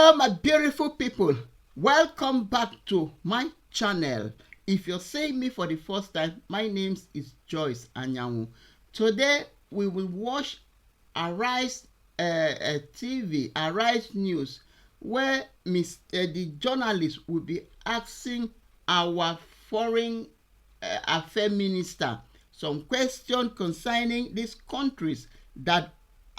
Hello my beautiful people, welcome back to my channel. If you're seeing me for the first time, my name is Joyce Anyanwu. Today we will watch Arise TV, Arise News, where the journalist will be asking our foreign affairs minister some questions concerning these countries that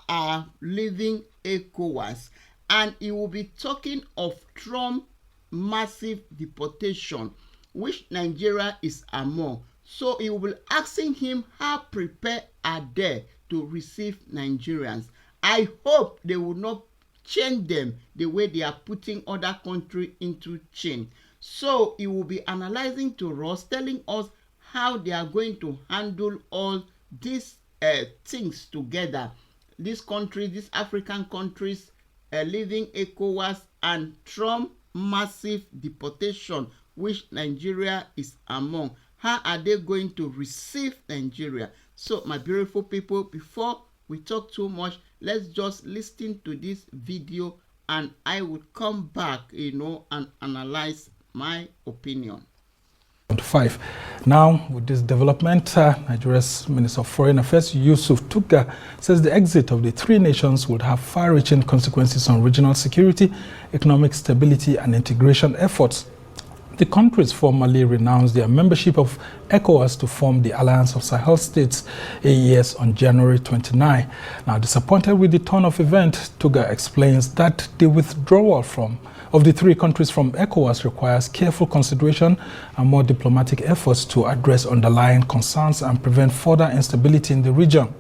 are leaving ECOWAS. And he will be talking of Trump's massive deportation, which Nigeria is among. So he will be asking him how prepared are they to receive Nigerians. I hope they will not change them the way they are putting other countries into change. So he will be analyzing to us, telling us how they are going to handle all these things together. These countries, these African countries, leaving ECOWAS, and Trump massive deportation, which Nigeria is among. How are they going to receive Nigeria? So my beautiful people, before we talk too much, let's just listen to this video and I will come back, and analyze my opinion. 5. Now, with this development, Nigeria's Minister of Foreign Affairs, Yusuf Tuggar, says the exit of the three nations would have far-reaching consequences on regional security, economic stability, and integration efforts. The countries formally renounced their membership of ECOWAS to form the Alliance of Sahel States, AES, on January 29. Now, disappointed with the turn of events, Tuggar explains that the withdrawal of the three countries from ECOWAS requires careful consideration and more diplomatic efforts to address underlying concerns and prevent further instability in the region.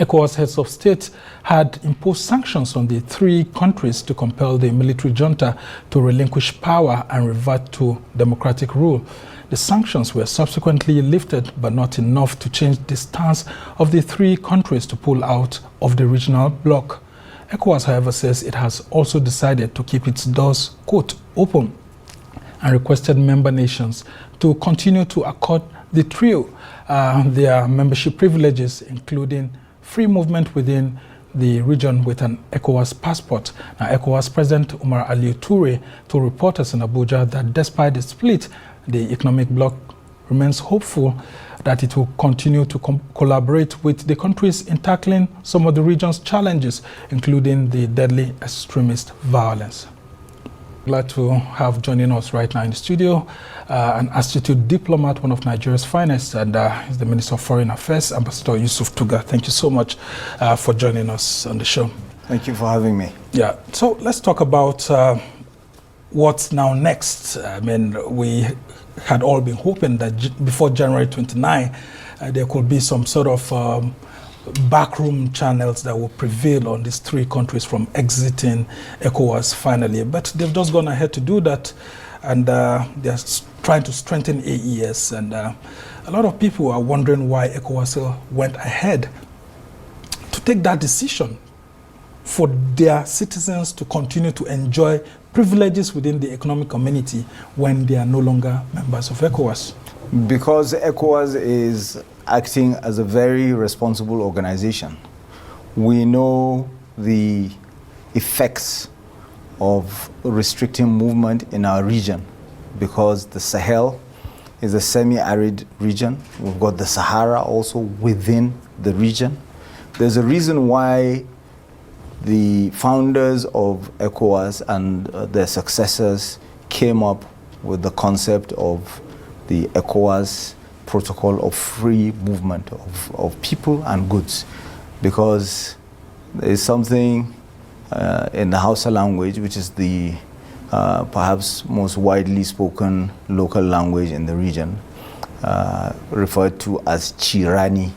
ECOWAS heads of state had imposed sanctions on the three countries to compel the military junta to relinquish power and revert to democratic rule. The sanctions were subsequently lifted, but not enough to change the stance of the three countries to pull out of the regional bloc. ECOWAS, however, says it has also decided to keep its doors, quote, open, and requested member nations to continue to accord the trio their membership privileges, including free movement within the region with an ECOWAS passport. Now, ECOWAS President Umar Ali Toure told reporters in Abuja that despite the split, the economic bloc remains hopeful that it will continue to collaborate with the countries in tackling some of the region's challenges, including the deadly extremist violence. Glad to have joining us right now in the studio an astute diplomat, one of Nigeria's finest, and is the Minister of Foreign Affairs, Ambassador Yusuf Tuggar. Thank you so much for joining us on the show. Thank you for having me. Yeah, so let's talk about what's now next. I mean, we had all been hoping that before January 29, there could be some sort of backroom channels that will prevail on these three countries from exiting ECOWAS finally. But they've just gone ahead to do that, and they're trying to strengthen AES. And a lot of people are wondering why ECOWAS went ahead to take that decision for their citizens to continue to enjoy privileges within the economic community when they are no longer members of ECOWAS. Because ECOWAS is acting as a very responsible organization. We know the effects of restricting movement in our region, because the Sahel is a semi-arid region. We've got the Sahara also within the region. There's a reason why the founders of ECOWAS and their successors came up with the concept of the ECOWAS protocol of free movement of people and goods, because there is something in the Hausa language, which is the perhaps most widely spoken local language in the region, referred to as Chirani,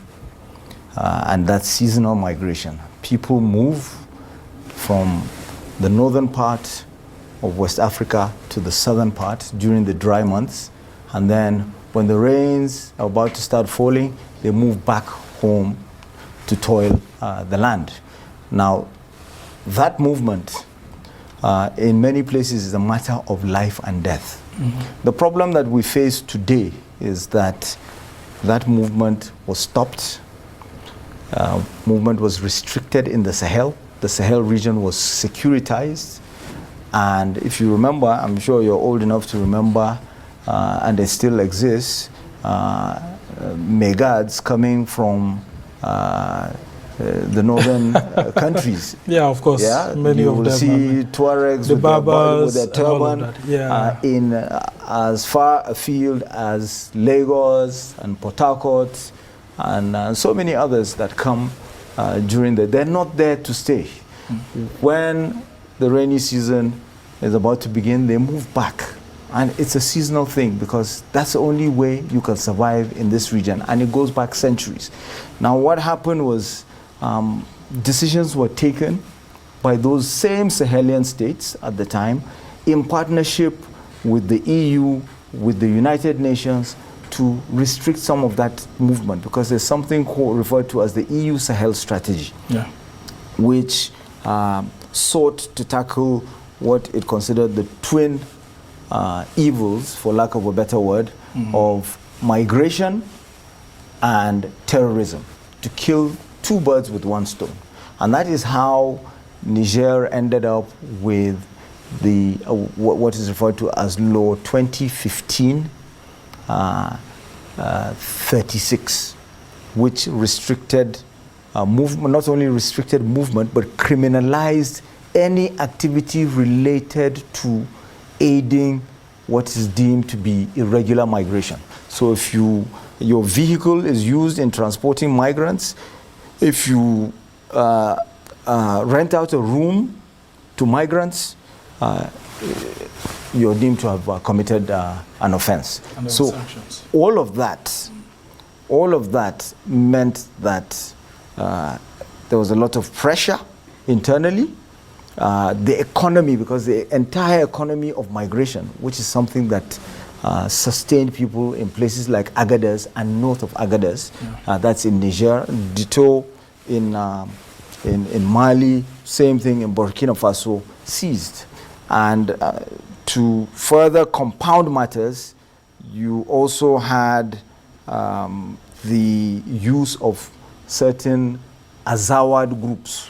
and that's seasonal migration. People move from the northern part of West Africa to the southern part during the dry months, and then when the rains are about to start falling, they move back home to toil the land. Now, that movement in many places is a matter of life and death. Mm-hmm. The problem that we face today is that that movement was stopped. Movement was restricted in the Sahel. The Sahel region was securitized. And if you remember, I'm sure you're old enough to remember, and they still exist, megads coming from the northern countries. Yeah, of course. Yeah, many you of will them. see Tuaregs The with Barbers, their turban yeah. in as far afield as Lagos and Port Harcourt and so many others that come during they're not there to stay. When the rainy season is about to begin, they move back. And it's a seasonal thing because that's the only way you can survive in this region. And it goes back centuries. Now, what happened was decisions were taken by those same Sahelian states at the time in partnership with the EU, with the United Nations, to restrict some of that movement because there's something referred to as the EU Sahel strategy, which sought to tackle what it considered the twin evils, for lack of a better word, of migration and terrorism, to kill two birds with one stone. And that is how Niger ended up with the what is referred to as Law 2015 36, which restricted movement, not only restricted movement, but criminalized any activity related to aiding what is deemed to be irregular migration. So if your vehicle is used in transporting migrants, if you rent out a room to migrants, you're deemed to have committed an offense. So sanctions. all of that meant that there was a lot of pressure internally. The economy, because the entire economy of migration, which is something that sustained people in places like Agadez and north of Agadez, that's in Niger, ditto in Mali, same thing in Burkina Faso, ceased. And to further compound matters, you also had the use of certain Azawad groups,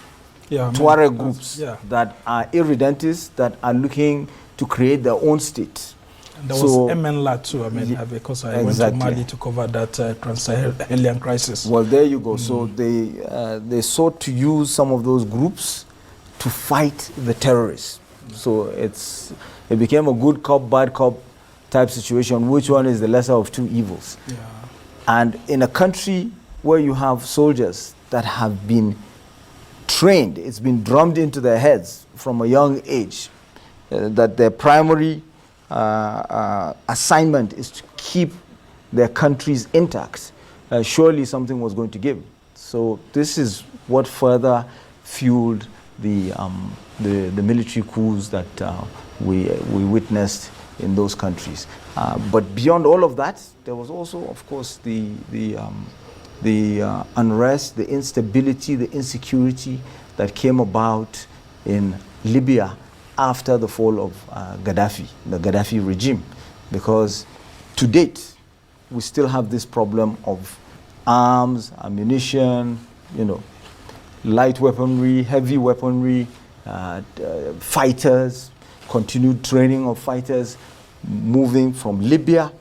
Tuareg groups that are irredentists, that are looking to create their own state. And there was MNLA too, because I went to Mali to cover that Sahelian crisis. Well, there you go. So they sought to use some of those groups to fight the terrorists. So it became a good cop, bad cop type situation. Which one is the lesser of two evils? And in a country where you have soldiers that have been trained, it's been drummed into their heads from a young age that their primary assignment is to keep their countries intact, surely something was going to give. So this is what further fueled the military coups that we witnessed in those countries. But beyond all of that, there was also, of course, the unrest, the instability, the insecurity that came about in Libya after the fall of Gaddafi, the Gaddafi regime. Because to date, we still have this problem of arms, ammunition, light weaponry, heavy weaponry, fighters, continued training of fighters moving from Libya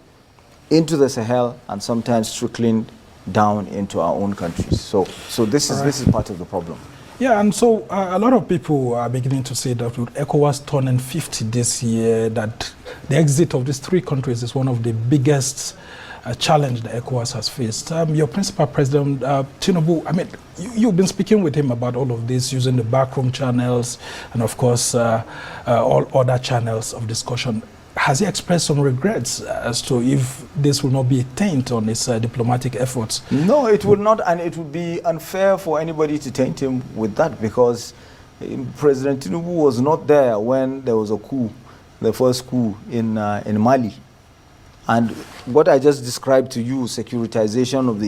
into the Sahel and sometimes trickling down into our own countries. So this is part of the problem. Yeah, and so a lot of people are beginning to say that with ECOWAS turning 50 this year, that the exit of these three countries is one of the biggest challenge that ECOWAS has faced. Your principal president, Tinubu, you've been speaking with him about all of this using the backroom channels and, of course, all other channels of discussion. Has he expressed some regrets as to if this will not be a taint on his diplomatic efforts? No, it would not, and it would be unfair for anybody to taint him with that, because President Tinubu was not there when there was a coup, the first coup in Mali. And what I just described to you, securitization of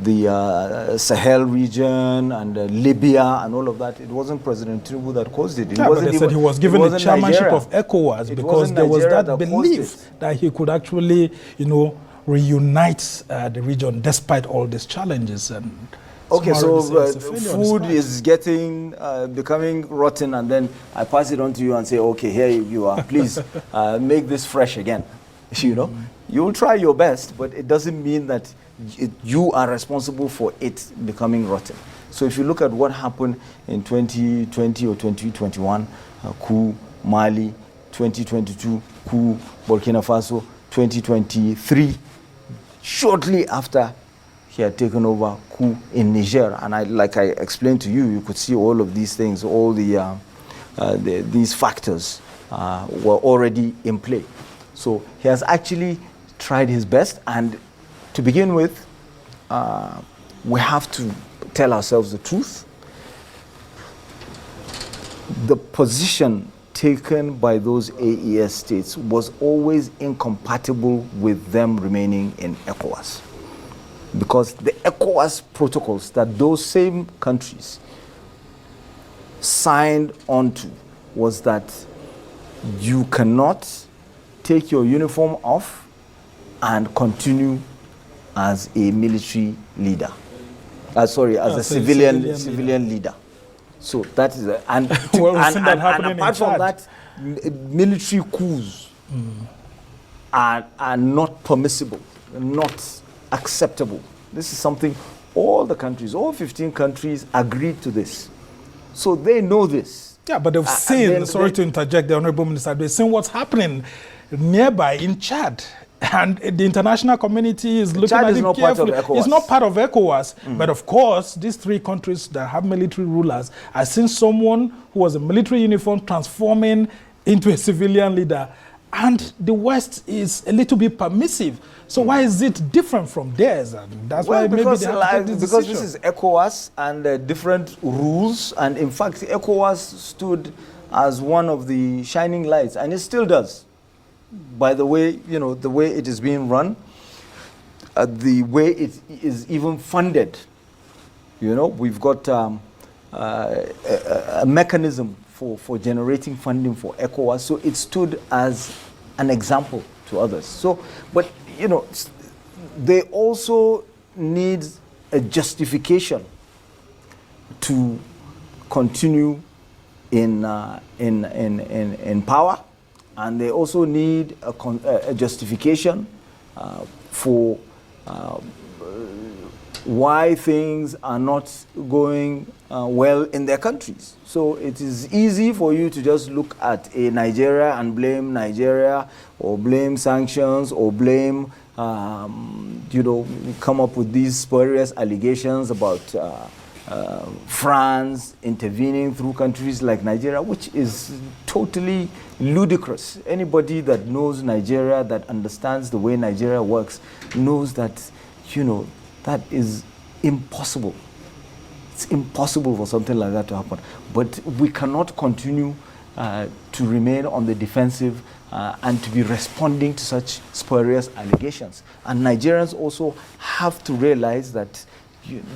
the Sahel region and Libya and all of that, it wasn't President Tinubu that caused it. But they said he was given the chairmanship of ECOWAS because there was that belief that he could actually, reunite the region despite all these challenges. And Okay, Some so already say it's a failure on its food part. is getting, becoming rotten, and then I pass it on to you and say, okay, here you are. Please make this fresh again. You know, you will try your best, but it doesn't mean that you are responsible for it becoming rotten. So if you look at what happened in 2020 or 2021, coup Mali, 2022 coup Burkina Faso, 2023, shortly after he had taken over coup in Niger, and like I explained to you, you could see all of these things, all these factors were already in play. So he has actually tried his best, and to begin with, we have to tell ourselves the truth. The position taken by those AES states was always incompatible with them remaining in ECOWAS. Because the ECOWAS protocols that those same countries signed onto was that you cannot take your uniform off and continue as a military leader. As a civilian leader. So that is and apart from that, military coups are not permissible, not acceptable. This is something all the countries, all 15 countries agreed to this. So they know this. Yeah, but they've seen, sorry to interject, the Honorable Minister, they've seen what's happening nearby in Chad. And the international community is looking at it carefully. It's not part of ECOWAS. But of course, these three countries that have military rulers, I've seen someone who was a military uniform transforming into a civilian leader. And the West is a little bit permissive. So why is it different from theirs? And that's why maybe they have to take this because decision. This is ECOWAS and different rules. And in fact, ECOWAS stood as one of the shining lights, and it still does. By the way, the way it is being run, the way it is even funded. We've got a mechanism for generating funding for ECOWAS, so it stood as an example to others. So, but they also need a justification to continue in power. And they also need a justification for why things are not going well in their countries. So it is easy for you to just look at a Nigeria and blame Nigeria, or blame sanctions, or blame, come up with these spurious allegations about France intervening through countries like Nigeria, which is totally ludicrous. Anybody that knows Nigeria, that understands the way Nigeria works, knows that, that is impossible. It's impossible for something like that to happen. But we cannot continue to remain on the defensive and to be responding to such spurious allegations. And Nigerians also have to realize that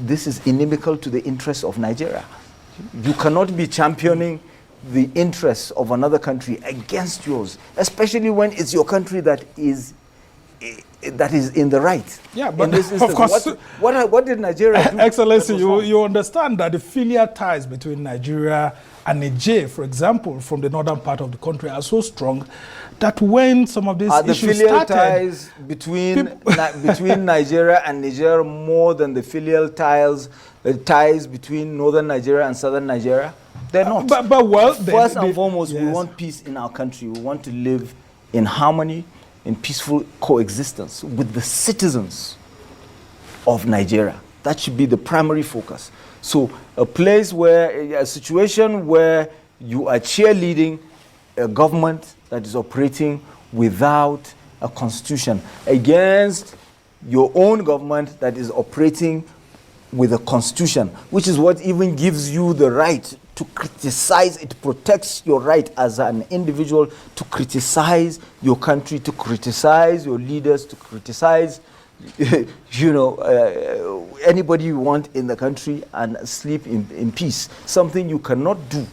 this is inimical to the interests of Nigeria. You cannot be championing the interests of another country against yours, especially when it's your country that is in the right. Yeah, but of course, what did Nigeria do? Excellency, you understand that the filial ties between Nigeria and Niger, for example, from the northern part of the country, are so strong that when some of these issues started, the filial ties between Nigeria and Niger more than the filial ties between northern Nigeria and southern Nigeria? They're not. First and foremost, yes, we want peace in our country. We want to live in harmony, in peaceful coexistence with the citizens of Nigeria. That should be the primary focus. So a situation where you are cheerleading a government that is operating without a constitution against your own government that is operating with a constitution, which is what even gives you the right to criticize. It protects your right as an individual to criticize your country, to criticize your leaders, to criticize anybody you want in the country and sleep in peace. Something you cannot do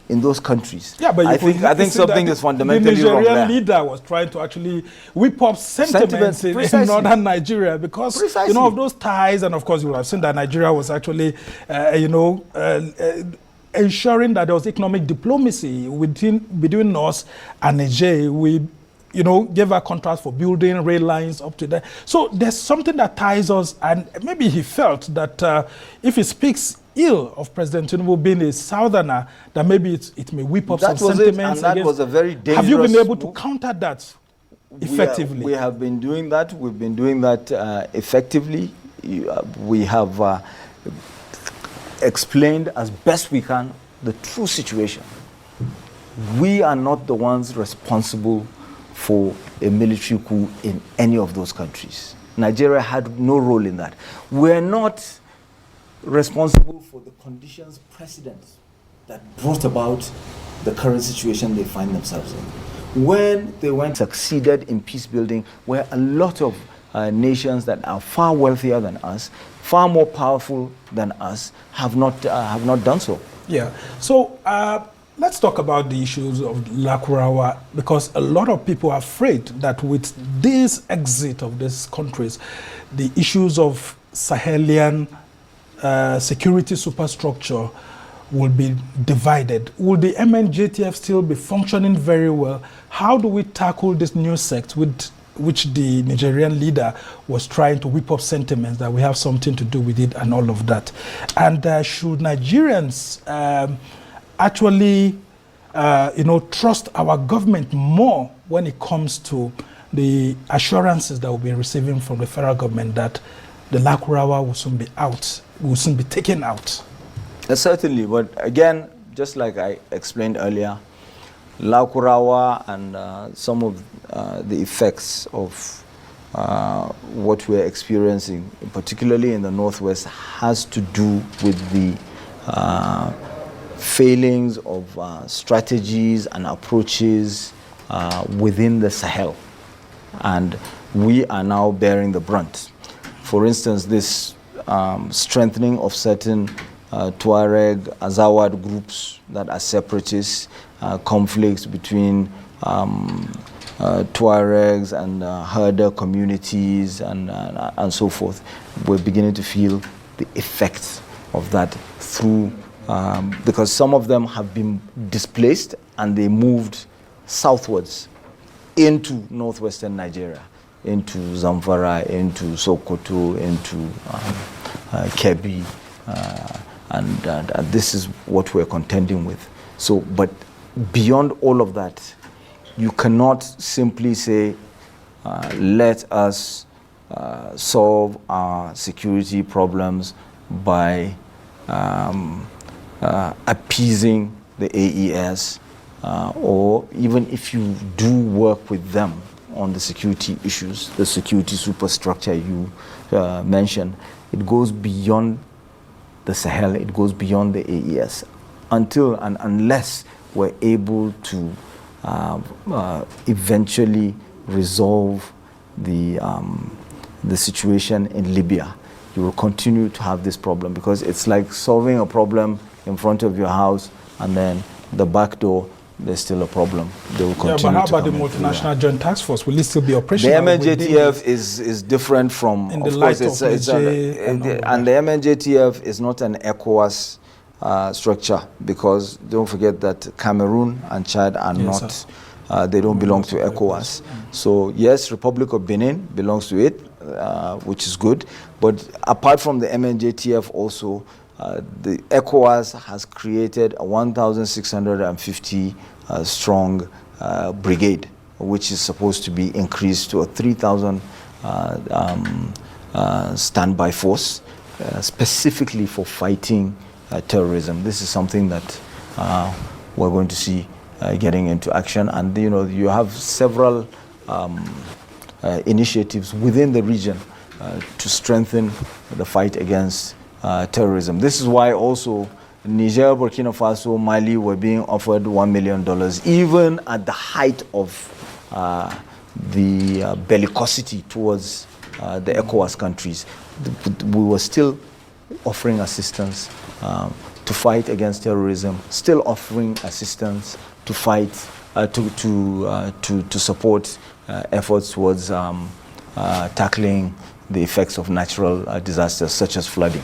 in those countries. Yeah, but I think something is fundamentally wrong there. The Nigerian leader was trying to actually whip up sentiments in northern Nigeria because, you know, of those ties. And of course, you will have seen that Nigeria was actually, ensuring that there was economic diplomacy between us and Niger. We, you know, gave a contract for building rail lines up to there. So there's something that ties us, and maybe he felt that if he speaks ill of President Tinubu being a southerner, that maybe it may whip up some sentiments. And that was a very dangerous. Have you been able to counter that effectively? We have been doing that. We've been doing that effectively. We have explained as best we can the true situation. We are not the ones responsible for a military coup in any of those countries. Nigeria had no role in that. We're not responsible for the conditions precedent that brought about the current situation they find themselves in. When they succeeded in peace building, where a lot of nations that are far wealthier than us, far more powerful than us, have not done so. Yeah. So let's talk about the issues of Lakurawa, because a lot of people are afraid that with this exit of these countries, the issues of Sahelian security superstructure will be divided. Will the MNJTF still be functioning very well? How do we tackle this new sect with which the Nigerian leader was trying to whip up sentiments that we have something to do with it and all of that? And should Nigerians actually trust our government more when it comes to the assurances that we'll be receiving from the federal government that the Lakurawa will soon be out, will soon be taken out? Certainly, but again, just like I explained earlier, Lakurawa and some of the effects of what we're experiencing, particularly in the Northwest, has to do with the failings of strategies and approaches within the Sahel. And we are now bearing the brunt. For instance, this strengthening of certain Tuareg, Azawad groups that are separatists, conflicts between Tuaregs and herder communities and so forth. We're beginning to feel the effects of that through, because some of them have been displaced and they moved southwards into northwestern Nigeria, into Zamfara, into Sokoto, into Kebbi, and this is what we're contending with. So, but beyond all of that, you cannot simply say, let us solve our security problems by appeasing the AES, or even if you do work with them on the security issues, the security superstructure you mentioned, it goes beyond the Sahel, it goes beyond the AES, until and unless we're able to eventually resolve the situation in Libya. You will continue to have this problem, because it's like solving a problem in front of your house and then the back door, there's still a problem. They will continue. Yeah, but how about the multinational joint task force? Will it still be operational? The MNJTF is different from, in the light of and the MNJTF is not an ECOWAS structure, because don't forget that Cameroon and Chad are not, they don't belong to ECOWAS. So yes, Republic of Benin belongs to it, which is good. But apart from the MNJTF also, the ECOWAS has created a 1,650 strong brigade, which is supposed to be increased to a 3,000 standby force, specifically for fighting terrorism. This is something that we're going to see getting into action. And you have several initiatives within the region to strengthen the fight against terrorism. This is why also Niger, Burkina Faso, Mali were being offered $1 million, even at the height of the bellicosity towards the ECOWAS countries. We were still offering assistance to fight against terrorism, still offering assistance to fight, to support efforts towards tackling the effects of natural disasters such as flooding.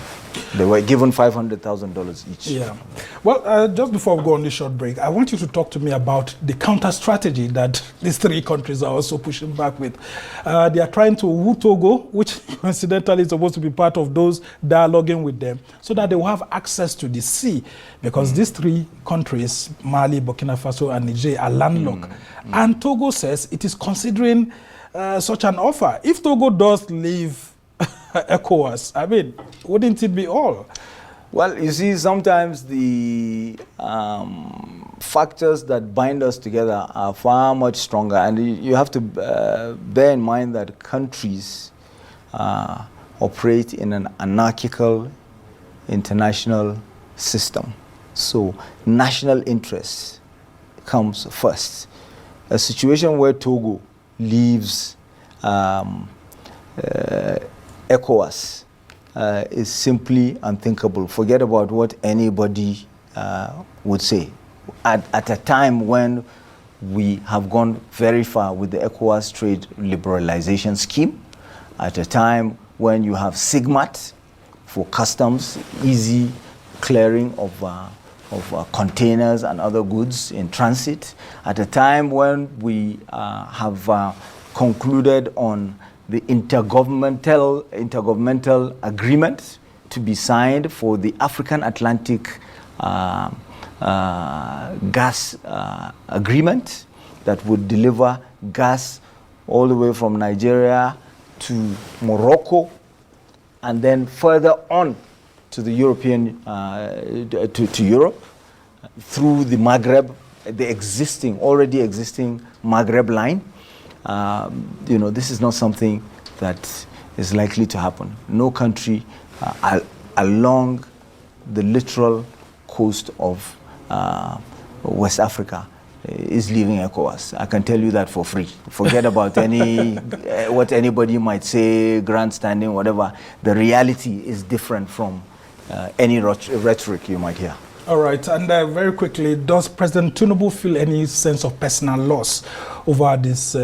They were given $500,000 each. Yeah. Well, just before we go on this short break, I want you to talk to me about the counter strategy that these three countries are also pushing back with. They are trying to woo Togo, which coincidentally is supposed to be part of those dialoguing with them, so that they will have access to the sea, because these three countries, Mali, Burkina Faso, and Niger, are landlocked. And Togo says it is considering such an offer. If Togo does leave ECOWAS, I mean, wouldn't it be all? Well, you see, sometimes the factors that bind us together are far much stronger, and you have to bear in mind that countries operate in an anarchical international system. So national interest comes first. A situation where Togo leaves ECOWAS is simply unthinkable. Forget about what anybody would say. At a time when we have gone very far with the ECOWAS trade liberalization scheme, at a time when you have SIGMAT for customs, easy clearing of containers and other goods in transit, at a time when we have concluded on the intergovernmental agreement to be signed for the African Atlantic gas agreement that would deliver gas all the way from Nigeria to Morocco, and then further on to the European, to Europe through the Maghreb, the already existing Maghreb line. This is not something that is likely to happen. No country along the literal coast of West Africa is leaving ECOWAS. I can tell you that for free. Forget about what anybody might say, grandstanding, whatever. The reality is different from any rhetoric you might hear. All right, and very quickly, does President Tinubu feel any sense of personal loss over this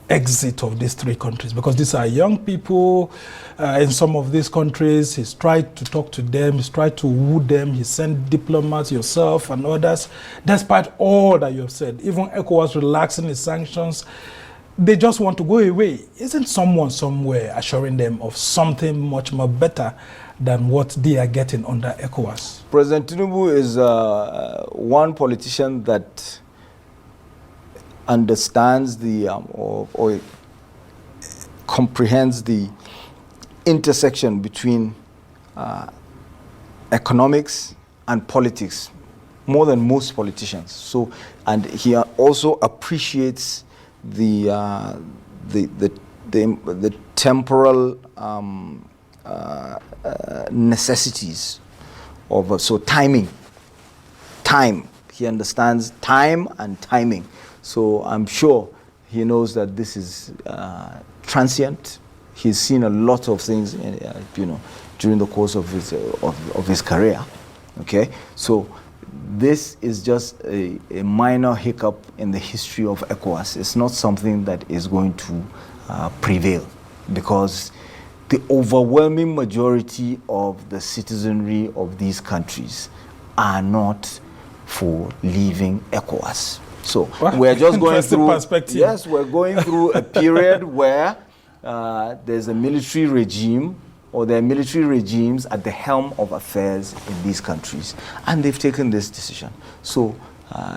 exit of these three countries? Because these are young people in some of these countries. He's tried to talk to them, he's tried to woo them, he sent diplomats, yourself and others. Despite all that you have said, even ECOWAS relaxing its sanctions, they just want to go away. Isn't someone somewhere assuring them of something much more better than what they are getting under ECOWAS? President Tinubu is one politician that understands or comprehends the intersection between economics and politics more than most politicians. So, and he also appreciates the temporal necessities of time. He understands time and timing. So I'm sure he knows that this is transient. He's seen a lot of things, during the course of his career. Okay, so this is just a minor hiccup in the history of ECOWAS. It's not something that is going to prevail, because the overwhelming majority of the citizenry of these countries are not for leaving ECOWAS. So we're just going through, yes, we're going through a period where there's a military regime, or there are military regimes at the helm of affairs in these countries, and they've taken this decision. So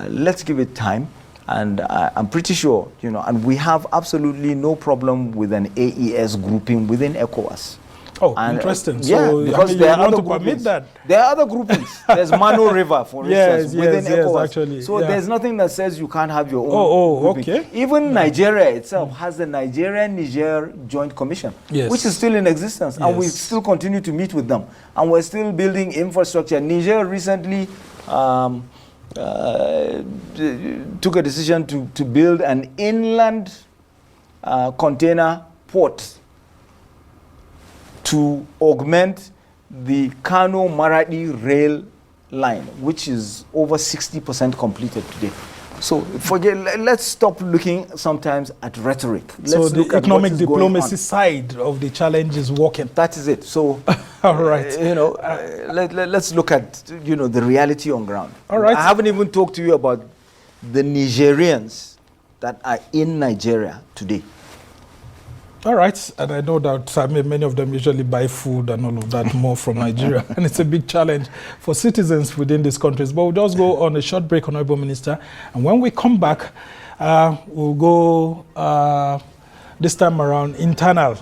let's give it time. And I'm pretty sure, and we have absolutely no problem with an AES grouping within ECOWAS. Oh, and, interesting. Yeah, so, because there are other groupings. There are other groupings. There's Mano River, for instance, within ECOWAS. Actually, so there's nothing that says you can't have your own grouping. Okay. Even Nigeria itself has the Nigeria-Niger Joint Commission, which is still in existence, and we still continue to meet with them. And we're still building infrastructure. Niger recently took a decision to build an inland container port to augment the Kano-Maradi rail line, which is over 60% completed today. So let's stop looking sometimes at rhetoric. Let's so the look at economic what is diplomacy side of the challenge is working. That is it. So, all right. Let's look at the reality on ground. All right. I haven't even talked to you about the Nigerians that are in Nigeria today. All right, and I know that many of them usually buy food and all of that more from Nigeria, and it's a big challenge for citizens within these countries. But we'll just go on a short break, Honorable Minister, and when we come back, we'll go this time around internal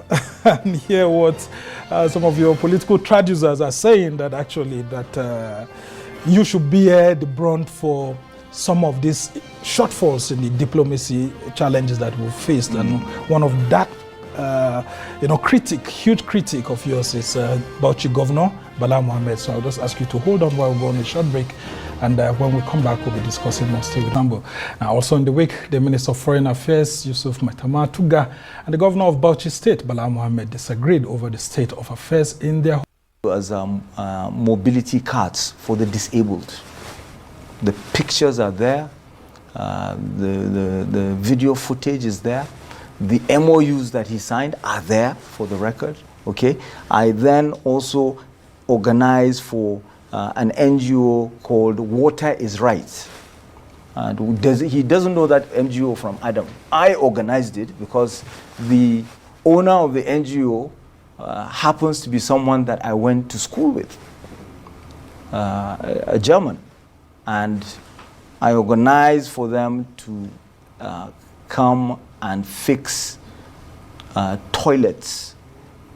and hear what some of your political traducers are saying, that actually that you should bear the brunt for some of these shortfalls in the diplomacy challenges that we've faced. And one of that huge critic of yours is Bauchi Governor Bala Mohammed. So I'll just ask you to hold on while we go on a short break, and when we come back, we'll be discussing more still with Nambo. Now, also in the week, the Minister of Foreign Affairs, Yusuf Maitama Tuga, and the Governor of Bauchi State, Bala Mohammed, disagreed over the state of affairs in their as mobility cards for the disabled. The pictures are there, the video footage is there. The MOUs that he signed are there for the record, okay? I then also organized for an NGO called Water is Right. And he doesn't know that NGO from Adam. I organized it because the owner of the NGO happens to be someone that I went to school with, a German. And I organized for them to come and fix toilets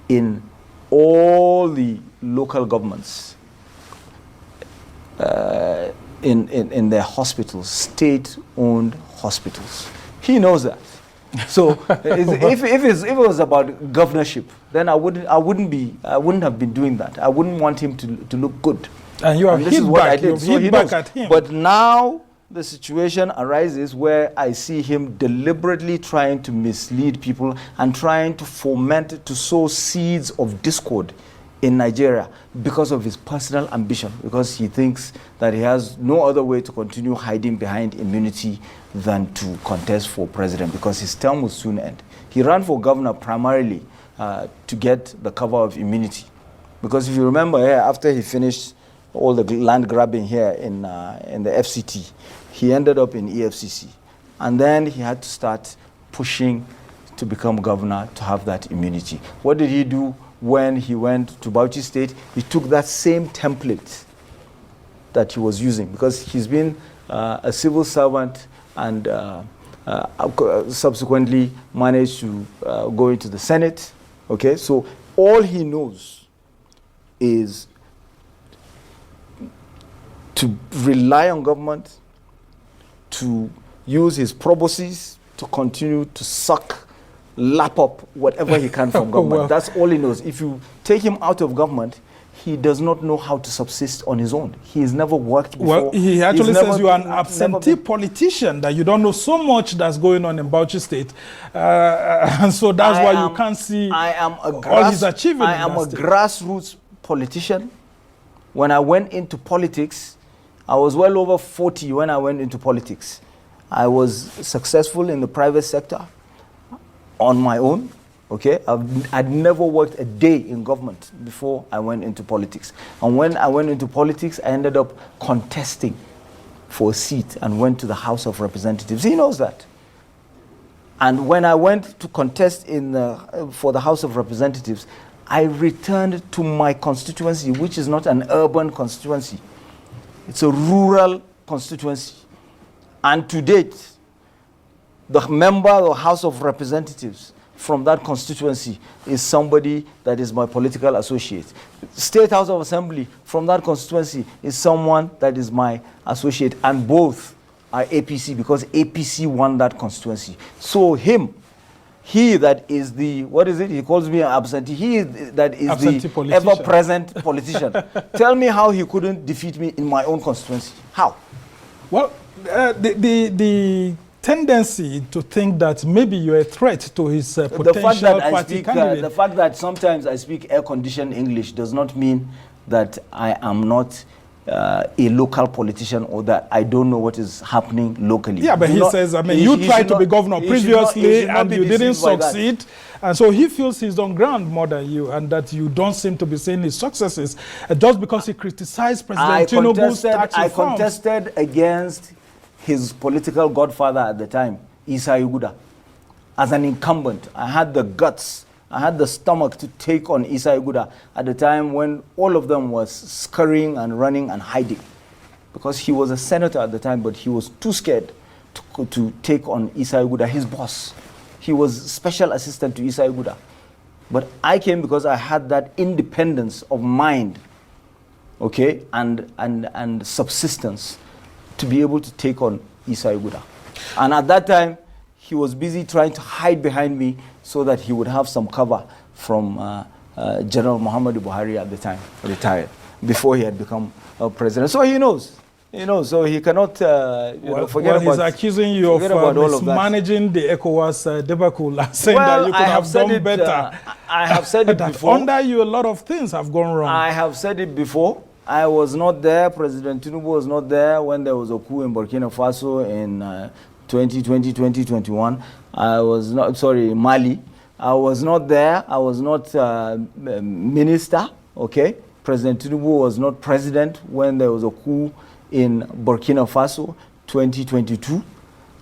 in all the local governments, in their hospitals, state-owned hospitals. He knows that. So if it was about governorship, then I wouldn't have been doing that. I wouldn't want him to look good. And you have hit back. You have hit back at him. But now the situation arises where I see him deliberately trying to mislead people and trying to foment, to sow seeds of discord in Nigeria because of his personal ambition, because he thinks that he has no other way to continue hiding behind immunity than to contest for president, because his term will soon end. He ran for governor primarily to get the cover of immunity, because if you remember, after he finished all the land grabbing here in the FCT, he ended up in EFCC. And then he had to start pushing to become governor to have that immunity. What did he do when he went to Bauchi State? He took that same template that he was using, because he's been a civil servant and subsequently managed to go into the Senate. Okay, so all he knows is to rely on government, to use his proboscis to continue to lap up whatever he can from government. Well, that's all he knows. If you take him out of government, he does not know how to subsist on his own. He has never worked before. Well, he actually says you are an absentee politician, that you don't know so much that's going on in Bauchi State. And so that's why you can't see all his achievements. I am a grassroots politician. When I went into politics, I was well over 40 when I went into politics. I was successful in the private sector on my own, okay? I'd never worked a day in government before I went into politics. And when I went into politics, I ended up contesting for a seat and went to the House of Representatives. He knows that. And when I went to contest for the House of Representatives, I returned to my constituency, which is not an urban constituency. It's a rural constituency. And to date, the member of the House of Representatives from that constituency is somebody that is my political associate. State House of Assembly from that constituency is someone that is my associate. And both are APC, because APC won that constituency. So he that is the, what is it? He calls me an absentee. He that is the ever-present politician. Tell me how he couldn't defeat me in my own constituency. How? Well, the tendency to think that maybe you're a threat to his potential party candidate. The fact that sometimes I speak air-conditioned English does not mean that I am not a local politician or that I don't know what is happening locally. Yeah, but he says, I mean, you tried to be governor previously and you didn't succeed. And so he feels he's on ground more than you, and that you don't seem to be seeing his successes just because he criticized President Tinubu's tax reforms. I contested against his political godfather at the time, Isa Iguda. As an incumbent, I had the guts, I had the stomach to take on Isa Iguda at the time when all of them was scurrying and running and hiding. Because he was a senator at the time, but he was too scared to take on Isa Iguda, his boss. He was special assistant to Isa Iguda. But I came because I had that independence of mind, okay, and subsistence to be able to take on Isa Iguda. And at that time, he was busy trying to hide behind me so that he would have some cover from General Muhammadu Buhari at the time, retired, before he had become president. So he knows. So he cannot forget about. He's accusing you of mismanaging the ECOWAS debacle, saying that you could have done better. I have said it before. Under you, a lot of things have gone wrong. I have said it before. I was not there. President Tinubu was not there when there was a coup in Burkina Faso in 2020, 2021. I was not, sorry, Mali. I was not there. I was not minister, okay? President Tinubu was not president when there was a coup in Burkina Faso, 2022.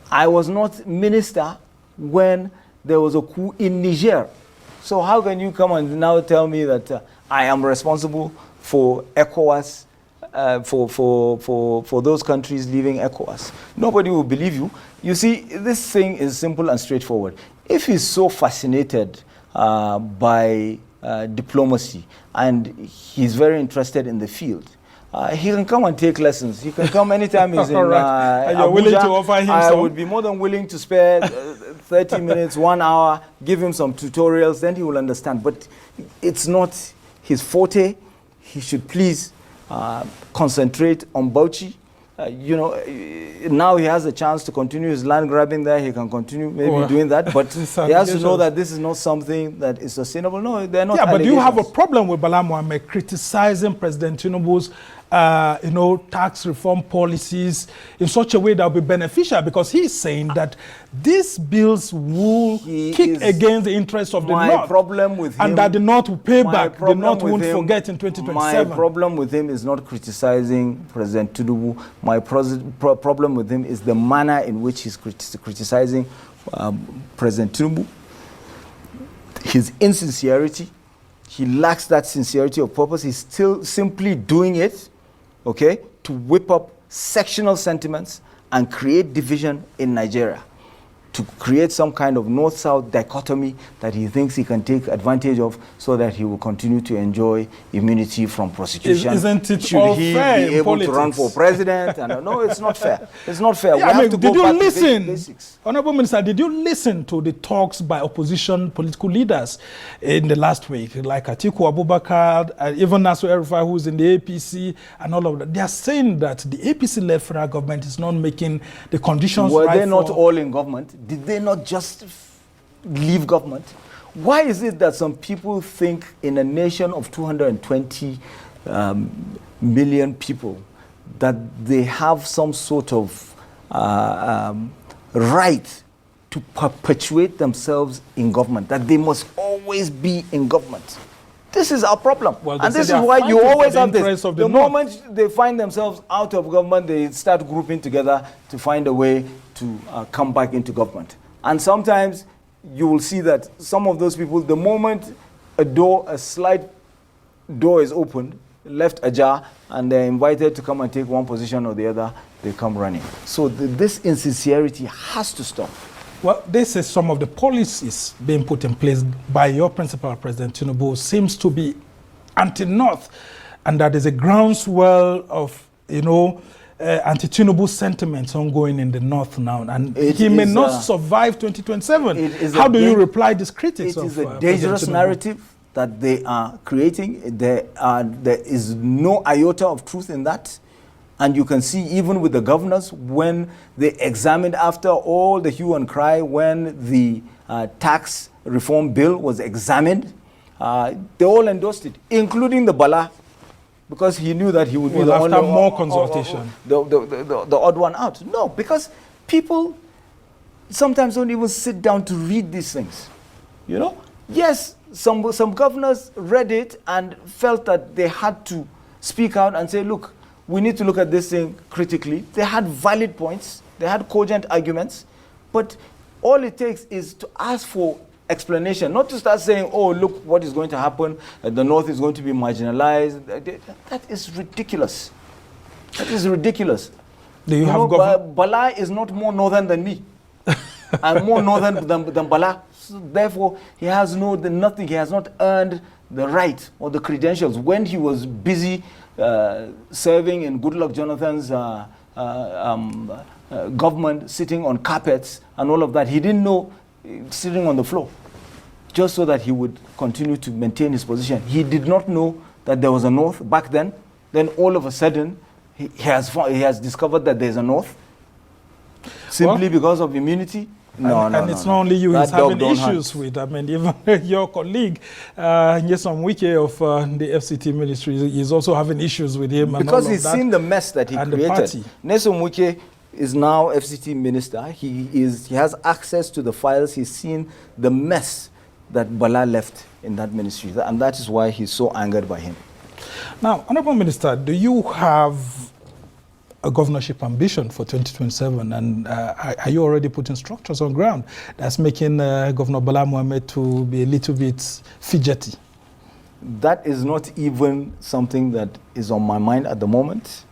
I was not minister when there was a coup in Niger. So how can you come and now tell me that I am responsible for ECOWAS, for those countries leaving ECOWAS? Nobody will believe you. You see, this thing is simple and straightforward. If he's so fascinated by diplomacy and he's very interested in the field, he can come and take lessons. He can come anytime he's in and you're Abuja. Willing to offer him I some? would be more than willing to spare 30 minutes, 1 hour, give him some tutorials, then he will understand. But it's not his forte. He should please concentrate on Bauchi. Now he has a chance to continue his land grabbing there. He can continue maybe doing that. But he has to know that this is not something that is sustainable. No, they're not. Yeah, but do you have a problem with Bala Mohammed criticizing President Tinubu's tax reform policies in such a way that will be beneficial? Because he's saying that these bills will kick against the interests of the North. My problem with him, and that the North will pay back. The North won't forget in 2027. My problem with him is not criticizing President Tinubu. My problem with him is the manner in which he's criticizing President Tinubu. His insincerity. He lacks that sincerity of purpose. He's still simply doing it, okay, to whip up sectional sentiments and create division in Nigeria, to create some kind of north-south dichotomy that he thinks he can take advantage of so that he will continue to enjoy immunity from prosecution. Isn't it Should all he fair be able politics to run for president? And no, it's not fair. It's not fair. Yeah, we have to did go you back listen, to basics. Honorable Minister, did you listen to the talks by opposition political leaders in the last week, like Atiku Abubakar, even Nasu El-Rufai, who's in the APC, and all of that? They are saying that the APC-led federal government is not making the conditions Were right they not all in government? Did they not just leave government? Why is it that some people think in a nation of 220 million people that they have some sort of right to perpetuate themselves in government, that they must always be in government? This is our problem. Well, and this is why you always have this. The moment they find themselves out of government, they start grouping together to find a way to come back into government. And sometimes you will see that some of those people, the moment a slight door is opened, left ajar, and they're invited to come and take one position or the other, they come running. So this insincerity has to stop. Well, this is some of the policies being put in place by your principal, President Tinubu, seems to be anti-North, and that is a groundswell of, anti-Tinubu sentiments ongoing in the North now, and he may not survive 2027. How do you reply these critics? It is a dangerous narrative that they are creating. There is no iota of truth in that. And you can see even with the governors, when they examined after all the hue and cry, when the tax reform bill was examined, they all endorsed it, including the Bala because he knew that he would be Well, the after only more consultation. the odd one out. No, because people sometimes don't even sit down to read these things. You know? Yes, some governors read it and felt that they had to speak out and say, look, we need to look at this thing critically. They had valid points. They had cogent arguments. But all it takes is to ask for explanation, not to start saying, oh, look what is going to happen. The North is going to be marginalized. That is ridiculous. That is ridiculous. Do you have Bala is not more northern than me. I'm more northern than Bala. So therefore, he has nothing. He has not earned the right or the credentials. When he was busy serving in Goodluck Jonathan's government, sitting on carpets and all of that, he didn't know sitting on the floor, just so that he would continue to maintain his position. He did not know that there was a North back then. Then all of a sudden, he has discovered that there's a North simply because of immunity. And it's not only you he's having issues with. I mean, even your colleague, Nyesom Wike of the FCT ministry, is also having issues with him. Because he's seen the mess that he created. Nyesom Wike is now FCT minister. He has access to the files. He's seen the mess that Bala left in that ministry. And that is why he's so angered by him. Now, Honorable Minister, do you have a governorship ambition for 2027, and are you already putting structures on ground that's making Governor Bala Mohammed to be a little bit fidgety? That is not even something that is on my mind at the moment.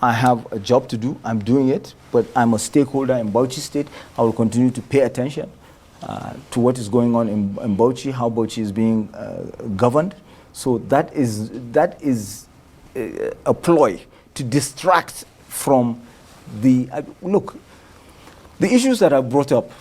I have a job to do. I'm doing it, but I'm a stakeholder in Bauchi State. I will continue to pay attention to what is going on in Bauchi, how Bauchi is being governed. So that is a ploy to distract from the look. The issues that I brought up,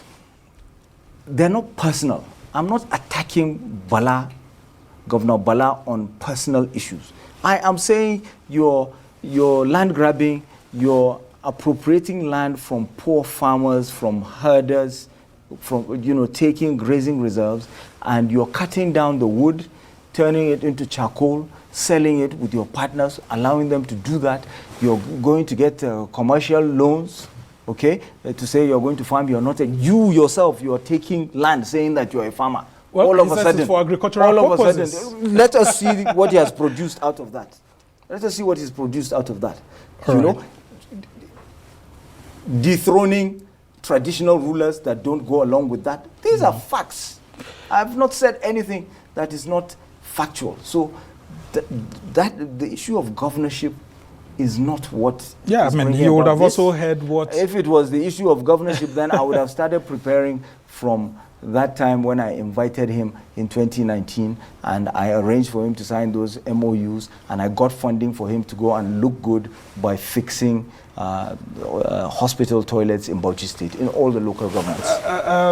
they're not personal. I'm not attacking Governor Bala on personal issues. I am saying you're land grabbing, you're appropriating land from poor farmers, from herders, from taking grazing reserves, and you're cutting down the wood, turning it into charcoal, selling it with your partners, allowing them to do that. You're going to get commercial loans, okay, to say you're going to farm. You're not you yourself. You're taking land, saying that you're a farmer. Well, all of a sudden, for agricultural purposes. Of a sudden, let us see what he has produced out of that. Let us see what he's produced out of that. Dethroning traditional rulers that don't go along with that. These are facts. I have not said anything that is not factual. So the issue of governorship is not what. Yeah, I mean, you would have also heard what. If it was the issue of governorship, then I would have started preparing from that time when I invited him in 2019, and I arranged for him to sign those MOUs, and I got funding for him to go and look good by fixing hospital toilets in Bauchi State, in all the local governments.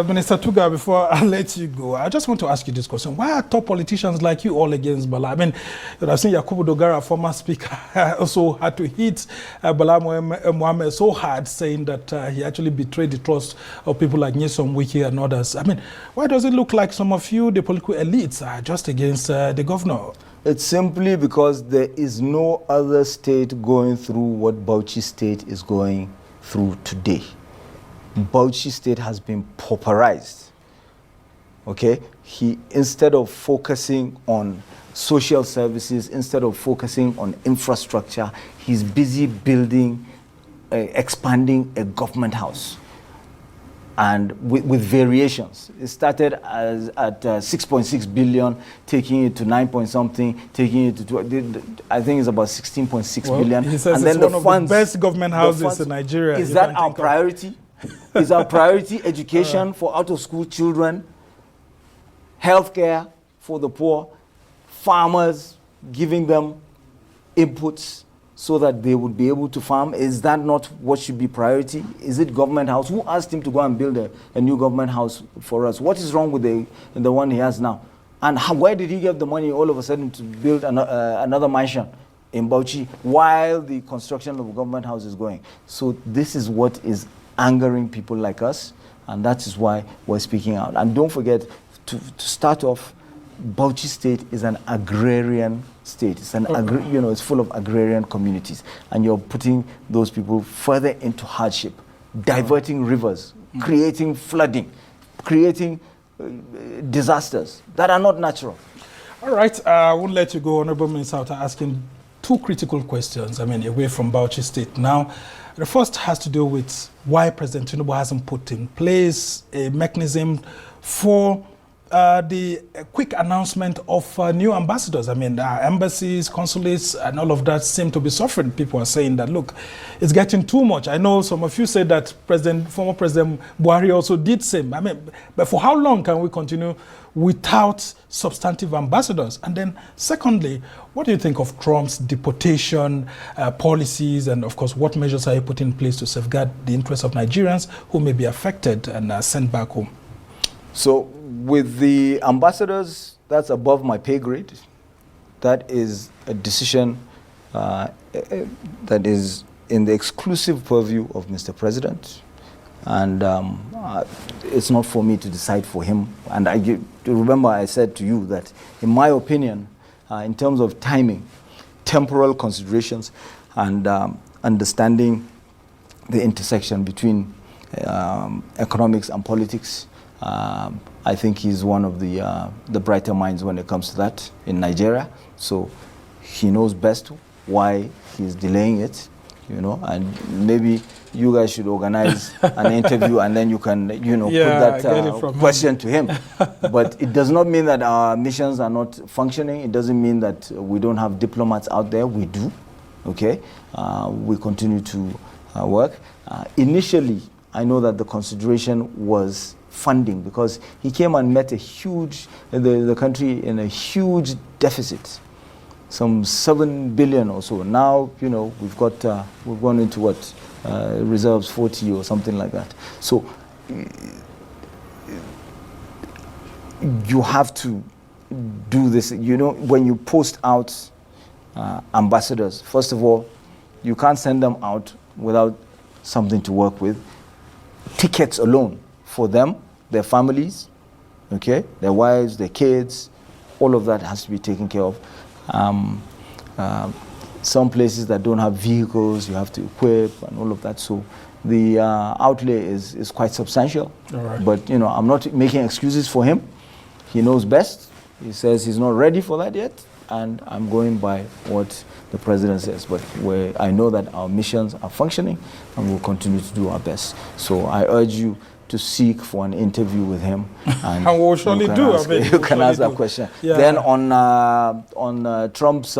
Minister Tuga, before I let you go, I just want to ask you this question. Why are top politicians like you all against Bala? I mean, I've seen Yakubu Dogara, former speaker, also had to hit Bala Mohammed so hard, saying that he actually betrayed the trust of people like Nyesom Wike and others. I mean, why does it look like some of you, the political elites, are just against the governor? It's simply because there is no other state going through what Bauchi State is going through today. Bauchi State has been pauperized. Okay? Instead of focusing on social services, instead of focusing on infrastructure, he's busy building, expanding a government house. And with variations. It started at 6.6 billion, taking it to 9 point something, taking it to, I think it's about 16.6 billion. He says and it's then one of the best government houses in Nigeria. Is that our priority? Is our priority education for out-of-school children, healthcare for the poor, farmers, giving them inputs so that they would be able to farm? Is that not what should be priority? Is it government house? Who asked him to go and build a new government house for us? What is wrong with the one he has now? And where did he get the money all of a sudden to build another mansion in Bauchi while the construction of a government house is going? So this is what is angering people like us, and that is why we're speaking out. And don't forget, to start off, Bauchi State is an agrarian state. It's an it's full of agrarian communities, and you're putting those people further into hardship, diverting rivers, creating flooding, creating disasters that are not natural. All right, I won't let you go, Honorable Minister, without asking two critical questions, away from Bauchi State. Now, the first has to do with why President Tinubu hasn't put in place a mechanism for the quick announcement of new ambassadors. Embassies, consulates, and all of that seem to be suffering. People are saying that, look, it's getting too much. I know some of you said that former President Buhari also did same. But for how long can we continue without substantive ambassadors? And then, secondly, what do you think of Trump's deportation policies? And of course, what measures are you putting in place to safeguard the interests of Nigerians who may be affected and sent back home? So with the ambassadors, that's above my pay grade. That is a decision that is in the exclusive purview of Mr. President. And it's not for me to decide for him. And remember I said to you that, in my opinion, in terms of timing, temporal considerations, and understanding the intersection between economics and politics, I think he's one of the brighter minds when it comes to that in Nigeria. So he knows best why he's delaying it, and maybe you guys should organize an interview, and then you can, put that question to him. But it does not mean that our missions are not functioning. It doesn't mean that we don't have diplomats out there. We do, okay? We continue to work. Initially, I know that the consideration was funding, because he came and met the country in a huge deficit, some 7 billion or so. Now, we've gone into what, reserves 40 or something like that. So you have to do this. When you post out ambassadors, first of all, you can't send them out without something to work with. Tickets alone for them, their families, okay, their wives, their kids, all of that has to be taken care of. Some places that don't have vehicles, you have to equip and all of that. So the outlay is quite substantial. All right. But I'm not making excuses for him. He knows best. He says he's not ready for that yet, and I'm going by what the president says. But I know that our missions are functioning, and we'll continue to do our best. So I urge you to seek for an interview with him, and we'll surely do. You can ask that question. Yeah. Then on Trump's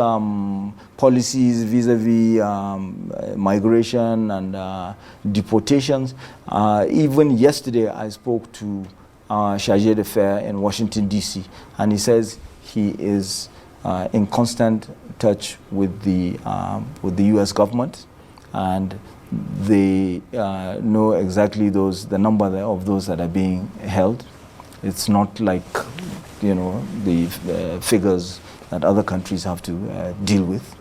policies vis-a-vis migration and deportations, even yesterday I spoke to Chargé d'Affaires in Washington, D.C., and he says he is in constant touch with the U.S. government, and they know exactly the number of those that are being held. It's not like the figures that other countries have to deal with,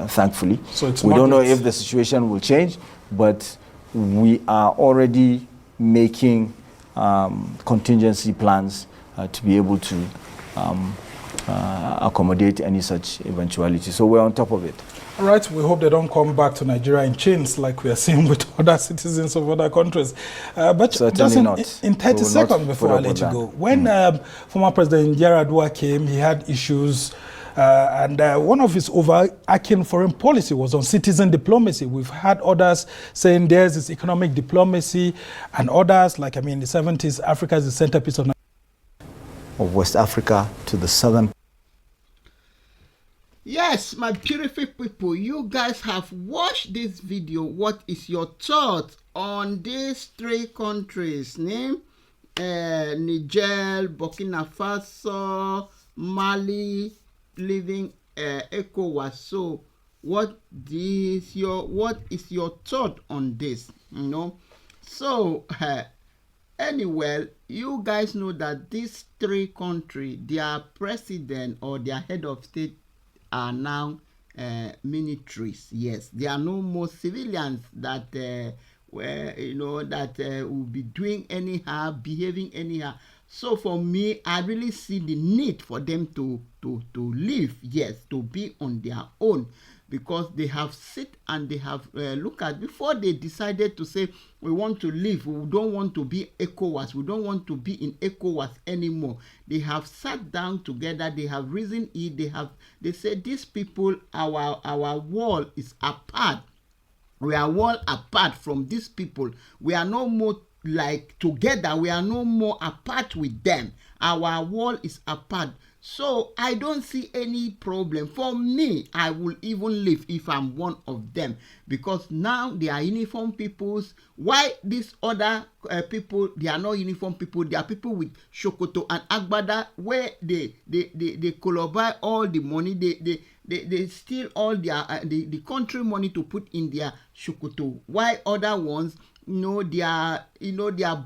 thankfully. So we don't know if the situation will change, but we are already making contingency plans to be able to accommodate any such eventuality. So we're on top of it. All right, we hope they don't come back to Nigeria in chains like we are seeing with other citizens of other countries. But certainly just in 30 seconds before I let you go, when former President Yaradua came, he had issues, and one of his overarching foreign policy was on citizen diplomacy. We've had others saying there's this economic diplomacy, and others, like in the 70s, Africa is the centerpiece of West Africa to the southern. Yes, my beautiful people, you guys have watched this video. What is your thought on these three countries? Name Niger, Burkina Faso, Mali, leaving ECOWAS. So what is your thought on this? So anyway, you guys know that these three countries, their president or their head of state are now militaries. Yes, there are no more civilians that will be doing anyhow, behaving anyhow. So for me, I really see the need for them to live, yes, to be on their own, because they have sit and they have looked at, before they decided to say we want to leave, we don't want to be ECOWAS, we don't want to be in ECOWAS anymore. They have sat down together, they have reasoned it, they said these people, our wall is apart. We are all apart from these people. We are no more like together. We are no more apart with them. Our wall is apart. So I don't see any problem. For me, I will even leave if I'm one of them, because now they are uniform peoples. Why these other people, they are not uniform people? They are people with shokoto and agbada, where they collabor all the money. They steal all their the country money to put in their shokoto. Why other ones, their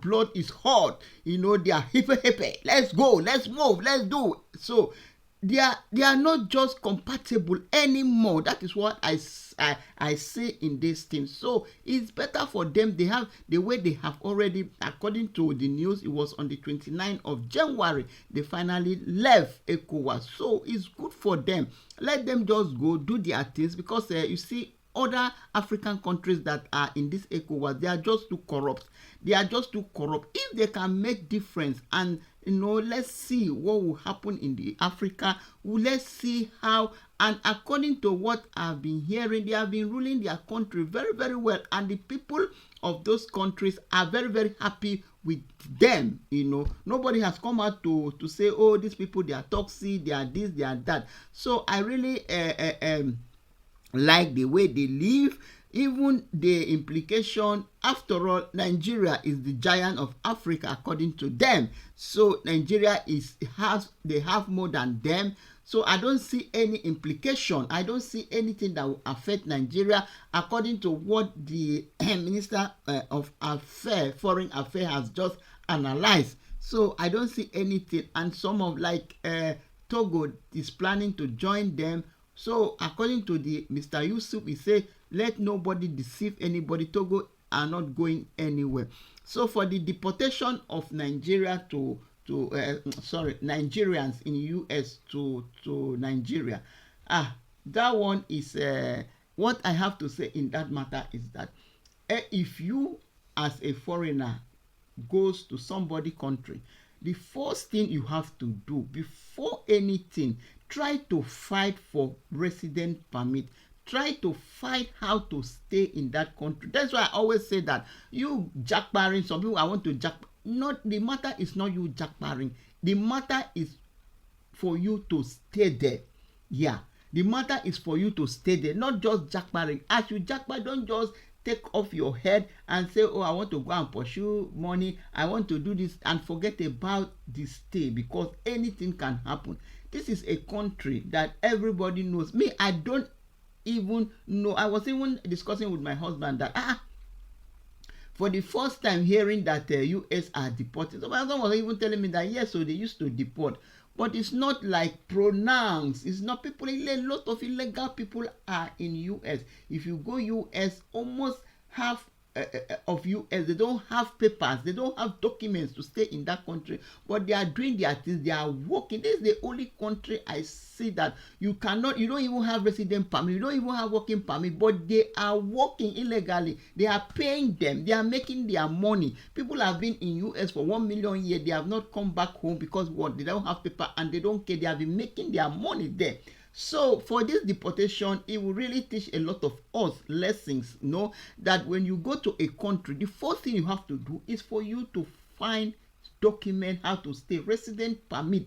blood is hot, they are hippie, let's go, let's move, let's do. So they are not just compatible anymore. That is what I say in this thing. So it's better for them. They have the way they have already, according to the news, it was on the 29th of January they finally left ECOWAS. So it's good for them. Let them just go do their things, because you see, other African countries that are in this ECOWAS, they are just too corrupt. They are just too corrupt. If they can make difference, and let's see what will happen in the Africa. Let's see how. And according to what I've been hearing, they have been ruling their country very, very well, and the people of those countries are very, very happy with them. Nobody has come out to say, oh, these people, they are toxic, they are this, they are that. So I really like the way they live. Even the implication, after all, Nigeria is the giant of Africa according to them. So Nigeria they have more than them. So I don't see any implication. I don't see anything that will affect Nigeria, according to what the Minister of Foreign Affairs has just analyzed. So I don't see anything. And some of Togo is planning to join them. So according to the Mr. Yusuf, he said, let nobody deceive anybody. Togo are not going anywhere. So for the deportation of Nigeria Nigerians in US to Nigeria, that one is what I have to say in that matter is that if you as a foreigner goes to somebody country, the first thing you have to do before anything, try to fight for resident permit. Try to find how to stay in that country. That's why I always say that you jackbarring, some people, I want to jack. The matter is not you jackbarring. The matter is for you to stay there. Yeah. The matter is for you to stay there, not just jackbarring. As you jackbar, don't just take off your head and say, oh, I want to go and pursue money, I want to do this, and forget about the stay, because anything can happen. This is a country that everybody knows. Me, I don't even know. I was even discussing with my husband that for the first time hearing that US are deported. So my husband was even telling me that yes, so they used to deport, but it's not like pronounced. It's not people. A lot of illegal people are in US. If you go US, almost half of US, they don't have papers, they don't have documents to stay in that country, but they are doing their things, they are working. This is the only country I see that you don't even have resident permit, you don't even have working permit, but they are working illegally. They are paying them, they are making their money. People have been in US for 1 million years, they have not come back home because what? They don't have paper and they don't care. They have been making their money there. So for this deportation, it will really teach a lot of us lessons, that when you go to a country, the first thing you have to do is for you to find document, how to stay, resident permit,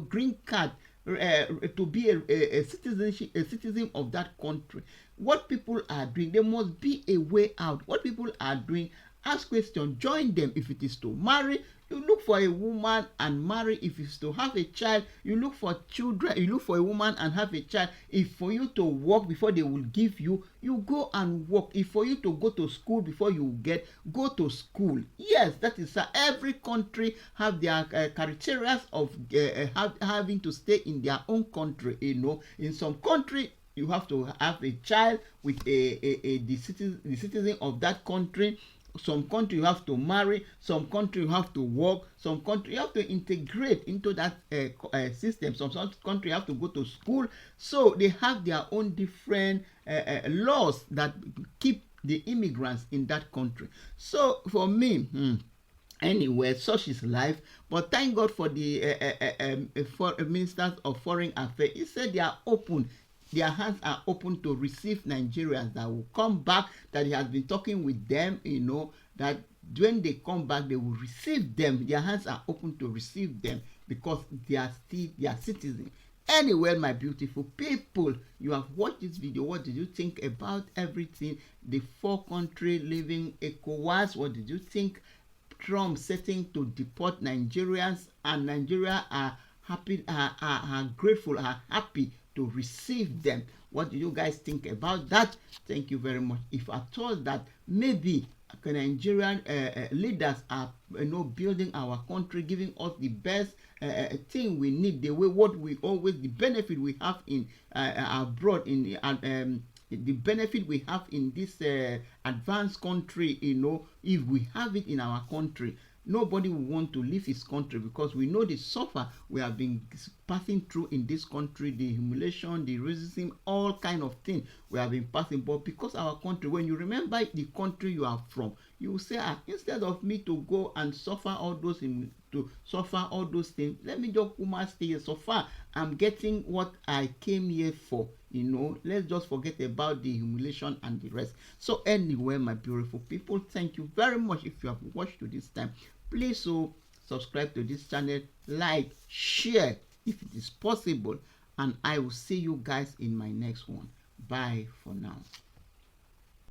green card, to be a citizen of that country. What people are doing, there must be a way out. What people are doing, ask questions, join them. If it is to marry, you look for a woman and marry. If it's to have a child, you look for children. You look for a woman and have a child. If for you to work before they will give you, you go and work. If for you to go to school before you go to school. Yes, that is every country have their criteria of having to stay in their own country. In some country, you have to have a child with the citizen of that country. some country you have to marry, some country you have to work, some country you have to integrate into that system, some country you have to go to school. So they have their own different laws that keep the immigrants in that country. So for me, anyway, such is life. But thank God for the ministers of foreign affairs. He said they are open, their hands are open to receive Nigerians that will come back, that he has been talking with them, that when they come back, they will receive them. Their hands are open to receive them because they are still their citizens. Anyway, my beautiful people, you have watched this video. What did you think about everything? The 4 countries leaving ECOWAS, what did you think? Trump setting to deport Nigerians, and Nigeria are happy, are grateful, are happy to receive them. What do you guys think about that? Thank you very much. If I thought that maybe Nigerian leaders are building our country, giving us the best thing we need, the way what we always, the benefit we have in abroad, in the benefit we have in this advanced country, if we have it in our country, nobody will want to leave his country, because we know the suffer we have been passing through in this country, the humiliation, the racism, all kind of things we have been passing. But because our country, when you remember the country you are from, you will say, instead of me to go and suffer all those things, let me just stay here. So far I'm getting what I came here for. Let's just forget about the humiliation and the rest. So anyway, my beautiful people, thank you very much. If you have watched to this time, please subscribe to this channel, like, share if it is possible, and I will see you guys in my next one. Bye for now.